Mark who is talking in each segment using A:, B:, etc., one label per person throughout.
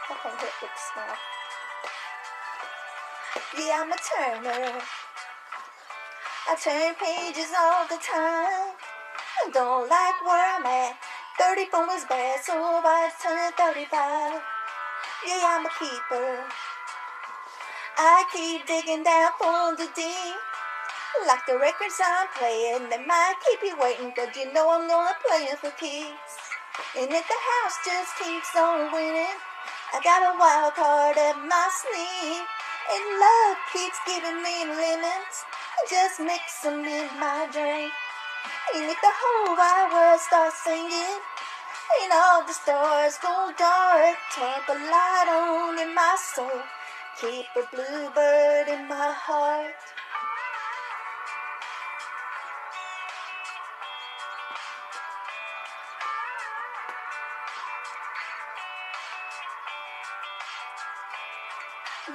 A: I can't hit it small. Yeah, I'm a turner. I turn pages all the time. I don't like where I'm at. 34 was bad, so I turned 35. Yeah, I'm a keeper. I keep digging down for the deep. Like the records I'm playing, they might keep you waiting, but you know I'm gonna play it for keeps. And if the house just keeps on winning, I got a wild card up my sleeve. And love keeps giving me lemons, I just mix them in my drink. And if the whole wide world starts singing, and all the stars go dark, turn the light on in my soul, keep a bluebird in my heart.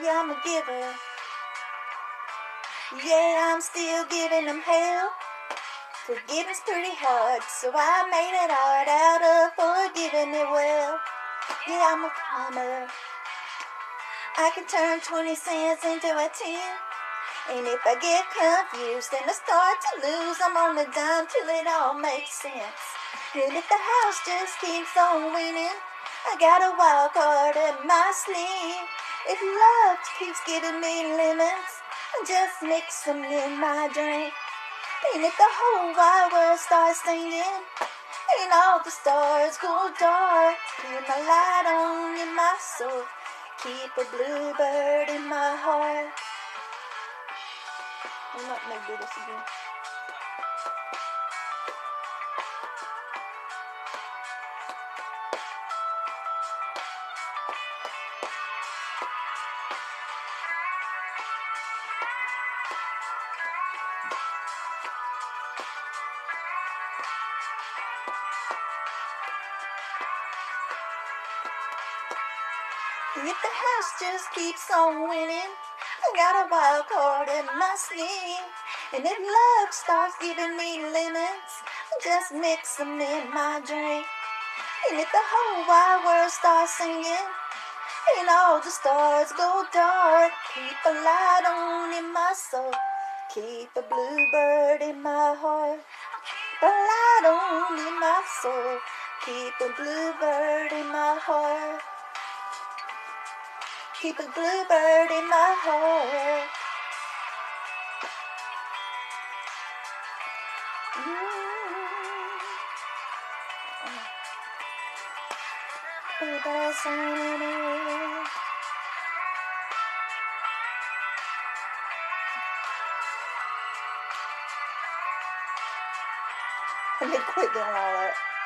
A: Yeah, I'm a giver. Yeah, I'm still giving them hell. Forgiving's pretty hard, so I made an art out of forgiving it well. Yeah, I'm a farmer. I can turn 20 cents into a 10. And if I get confused and I start to lose, I'm on the dime till it all makes sense. And if the house just keeps on winning, I got a wild card in my sleeve. If love keeps giving me lemons, I just mix them in my drink. And if the whole wide world starts singing, and all the stars go dark, keep my light on in my soul, keep a bluebird in my heart. I'm not gonna do this again. If the house just keeps on winning, I got a wild card in my sleeve. And if love starts giving me lemons, I just mix them in my drink. And if the whole wide world starts singing, and all the stars go dark, keep a light on in my soul, keep a bluebird in my heart. Keep a light on in my soul, keep a bluebird in my heart. Keep a bluebird in my heart. Bluebird singing. Let me quit doing all that.